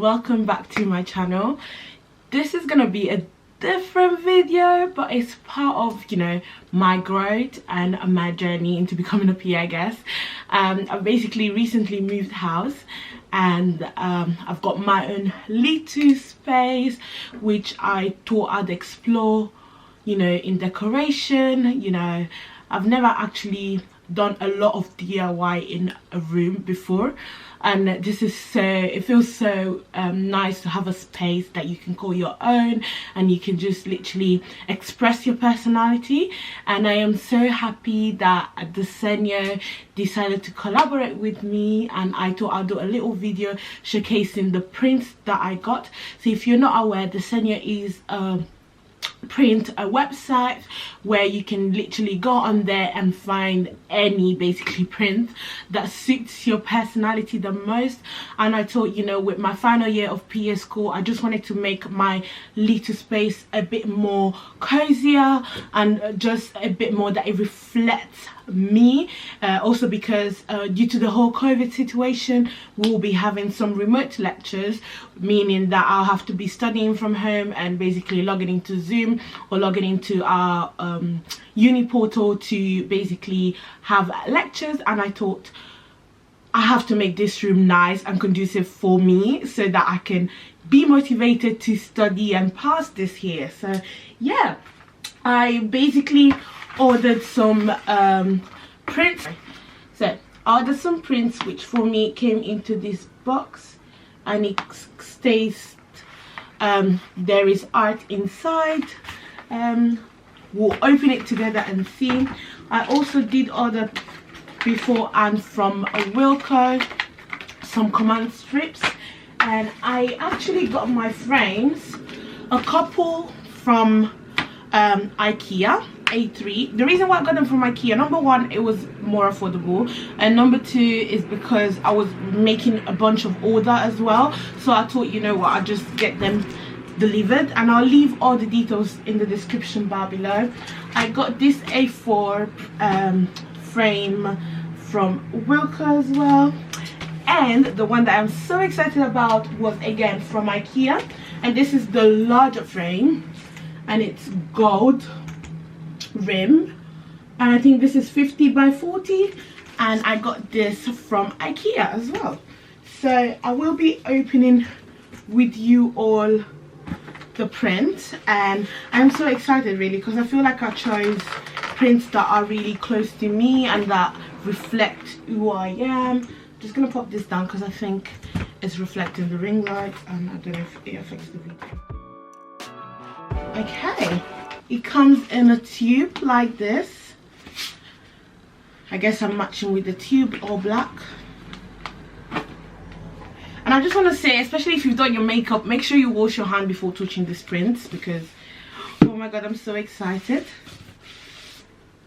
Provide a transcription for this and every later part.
welcome back to my channel. This is gonna be a different video, but it's part of, you know, my growth and my journey into becoming a PA, I guess. I've basically recently moved house, and I've got my own little space which I thought I'd explore, you know, in decoration. You know, I've never actually done a lot of DIY in a room before, and this is it feels so nice to have a space that you can call your own, and you can just literally express your personality. And I am so happy that Desenio decided to collaborate with me, and I thought I'll do a little video showcasing the prints that I got. So if you're not aware, Desenio is a website where you can literally go on there and find any basically print that suits your personality the most. And I thought, you know, with my final year of PA school, I just wanted to make my little space a bit more cozier and just a bit more that it reflects me. Also because due to the whole COVID situation, we'll be having some remote lectures, meaning that I'll have to be studying from home and basically logging into Zoom or logging into our uni portal to basically have lectures. And I thought I have to make this room nice and conducive for me so that I can be motivated to study and pass this year. So yeah, I basically ordered some prints. So I ordered some prints, which for me came into this box, and it states there is art inside. We'll open it together and see. I also did order beforehand from WILKO some command strips, and I actually got my frames, a couple from IKEA A3. The reason why I got them from IKEA, number one, it was more affordable, and number two is because I was making a bunch of order as well. So I thought, you know what, I'll just get them delivered, and I'll leave all the details in the description bar below. I got this A4 frame from WILKO as well, and the one that I'm so excited about was again from IKEA, and this is the larger frame, and it's gold rim, and I think this is 50 by 40, and I got this from IKEA as well. So I will be opening with you all the print, and I'm so excited really, because I feel like I chose prints that are really close to me and that reflect who I am. Just gonna pop this down because I think it's reflecting the ring light, and I don't know if it affects the video. Okay, it comes in a tube like this. I guess I'm matching with the tube, all black. And I just want to say, especially if you've done your makeup, make sure you wash your hand before touching these prints, because oh my god, I'm so excited.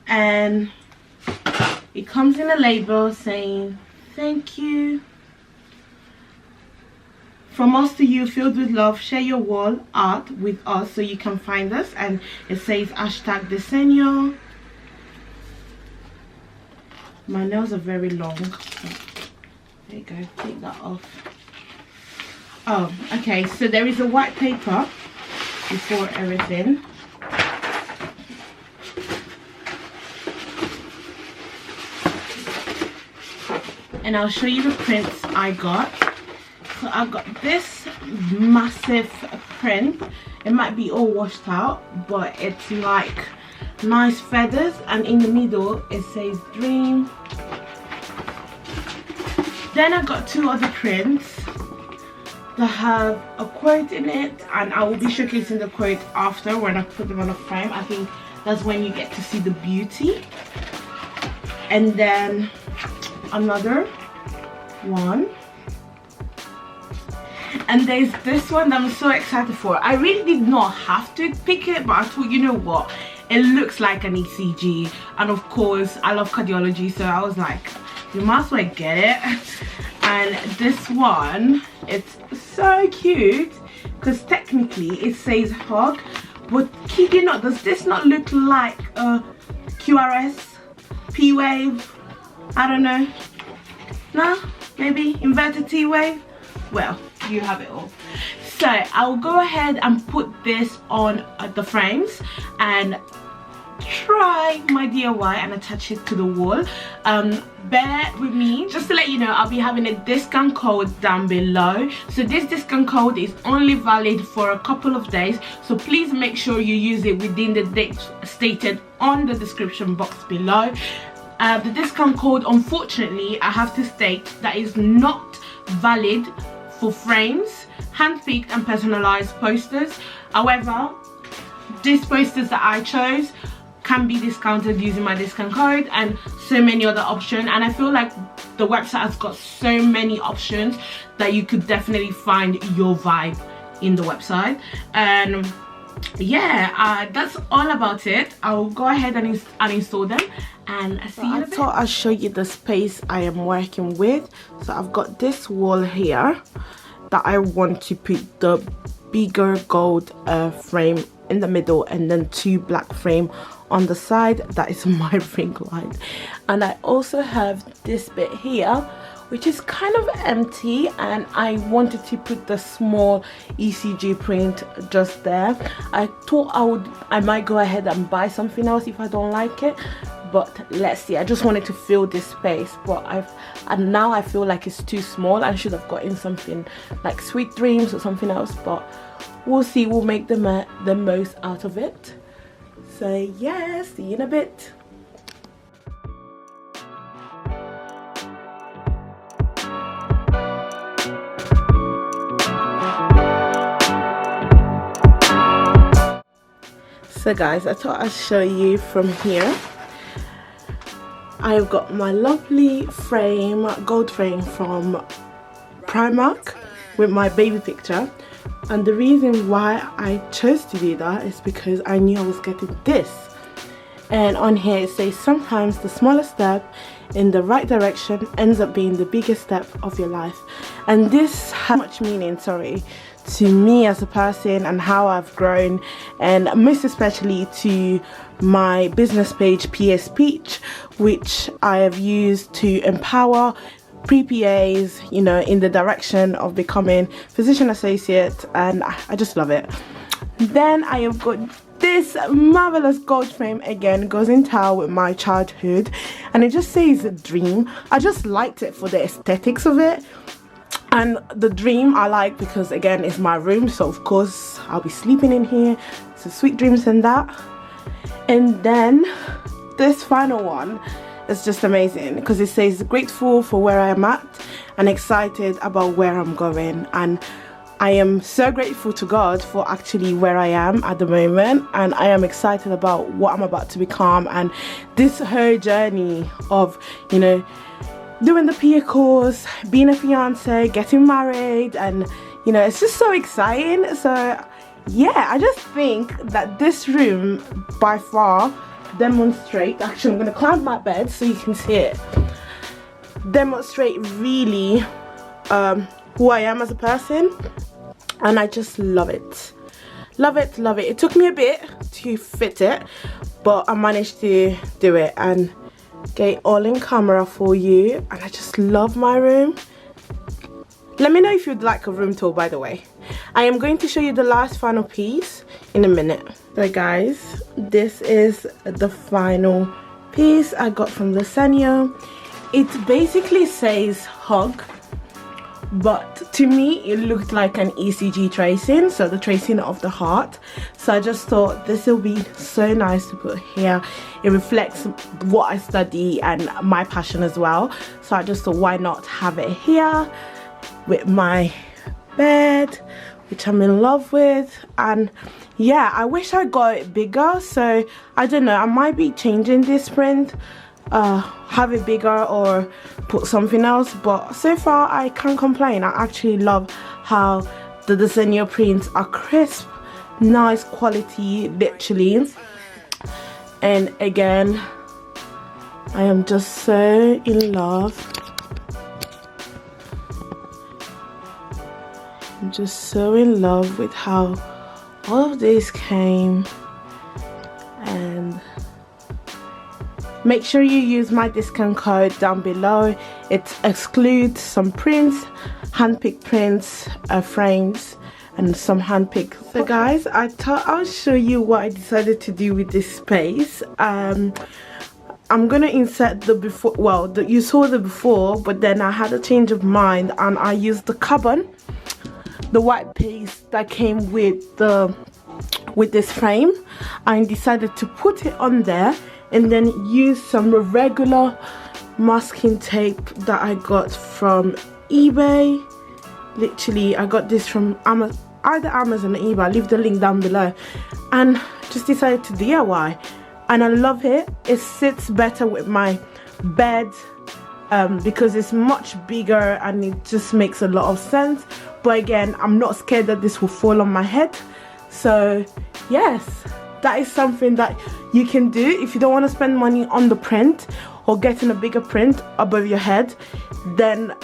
And it comes in a label saying thank you from us to you, filled with love. Share your wall art with us so you can find us. And it says hashtag Desenio. My nails are very long. So there you go, take that off. Oh, okay, so there is a white paper before everything. And I'll show you the prints I got. So I got this massive print. It might be all washed out, but it's like nice feathers, and in the middle it says dream. Then I got two other prints that have a quote in it, and I will be showcasing the quote after when I put them on a frame. I think that's when you get to see the beauty. And then another one, and there's this one that I'm so excited for. I really did not have to pick it, but I thought, you know what, it looks like an ECG, and of course I love cardiology, so I was like, you might as well get it. And this one, it's so cute because technically it says hug, but kid you not, does this not look like a QRS, P-wave, I don't know, no, maybe inverted T-wave? Well, you have it all. So I'll go ahead and put this on the frames and try my DIY and attach it to the wall. Bear with me. Just to let you know, I'll be having a discount code down below. So this discount code is only valid for a couple of days, so please make sure you use it within the dates stated on the description box below. The discount code, unfortunately, I have to state, that is not valid for frames, hand-picked and personalized posters. However, these posters that I chose can be discounted using my discount code, and so many other options. And I feel like the website has got so many options that you could definitely find your vibe in the website. And yeah, that's all about it. I'll go ahead and install them and see you in a bit. I thought I'll show you the space I am working with. So I've got this wall here that I want to put the bigger gold frame in the middle, and then 2 black frame on the side. That is my ring light. And I also have this bit here which is kind of empty, and I wanted to put the small ECG print just there. I thought I might go ahead and buy something else if I don't like it, but let's see. I just wanted to fill this space, but and now I feel like it's too small. I should have gotten something like Sweet Dreams or something else, but we'll see. We'll make the most out of it. So yeah, see you in a bit. So guys, I thought I'd show you from here. I've got my lovely frame, gold frame from Primark with my baby picture. And the reason why I chose to do that is because I knew I was getting this. And on here it says, sometimes the smallest step in the right direction ends up being the biggest step of your life. And this has much meaning, to me as a person and how I've grown, and most especially to my business page PS Peach, which I have used to empower pre-PAs, you know, in the direction of becoming physician associate, and I just love it. Then I have got this marvelous gold frame, again goes in tile with my childhood, and it just says dream. I just liked it for the aesthetics of it. And the dream I like because, again, it's my room, so of course I'll be sleeping in here. So sweet dreams and that. And then this final one is just amazing because it says grateful for where I am at and excited about where I'm going. And I am so grateful to God for actually where I am at the moment, and I am excited about what I'm about to become, and this whole journey of, you know, doing the PA course, being a fiance, getting married, and you know, it's just so exciting. So yeah, I just think that this room by far demonstrate, actually I'm going to climb my bed so you can see it, demonstrate really who I am as a person, and I just love it. Love it, love it. It took me a bit to fit it, but I managed to do it and get it all in camera for you. And I just love my room. Let me know if you'd like a room tour, by the way. I am going to show you the last final piece in a minute. So guys, this is the final piece I got from Desenio. It basically says hug, but to me it looked like an ECG tracing, so the tracing of the heart. So I just thought this will be so nice to put here. It reflects what I study and my passion as well, so I just thought, why not have it here with my bed, which I'm in love with. And yeah, I wish I got it bigger, so I don't know, I might be changing this print, have it bigger or put something else, but so far I can't complain. I actually love how the Desenio prints are crisp, nice quality, literally. And again, I am just so in love. I'm just so in love with how all of this came. And make sure you use my discount code down below. It excludes some prints, hand-picked prints, frames, and some hand-picked. So guys, I thought I'll show you what I decided to do with this space. I'm gonna insert the before, well, you saw the before, but then I had a change of mind and I used the carbon, the white paste that came with this frame. I decided to put it on there and then use some regular masking tape that I got from eBay. Literally, I got this from Amazon, either Amazon or eBay. I'll leave the link down below. And just decided to DIY. And I love it. It sits better with my bed because it's much bigger and it just makes a lot of sense. But again, I'm not scared that this will fall on my head. So yes, that is something that you can do if you don't want to spend money on the print or getting a bigger print above your head. Then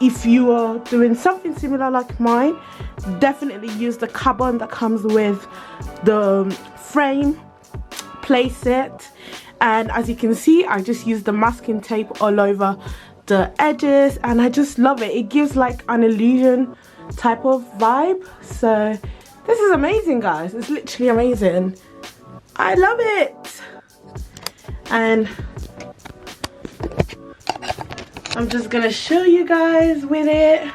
if you are doing something similar like mine, definitely use the carbon that comes with the frame. Place it, and as you can see, I just used the masking tape all over the edges and I just love it. It gives like an illusion type of vibe. So this is amazing, guys. It's literally amazing. I love it. And I'm just gonna show you guys with it.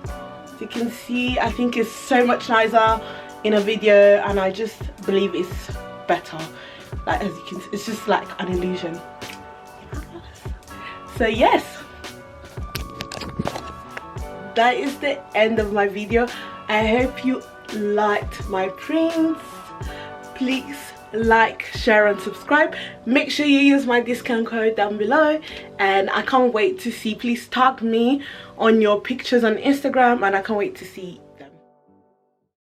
As you can see, I think it's so much nicer in a video and I just believe it's better. Like, as you can see, it's just like an illusion. So yes, that is the end of my video. I hope you liked my prints. Please like, share and subscribe. Make sure you use my discount code down below, and I can't wait to see, please tag me on your pictures on Instagram, and I can't wait to see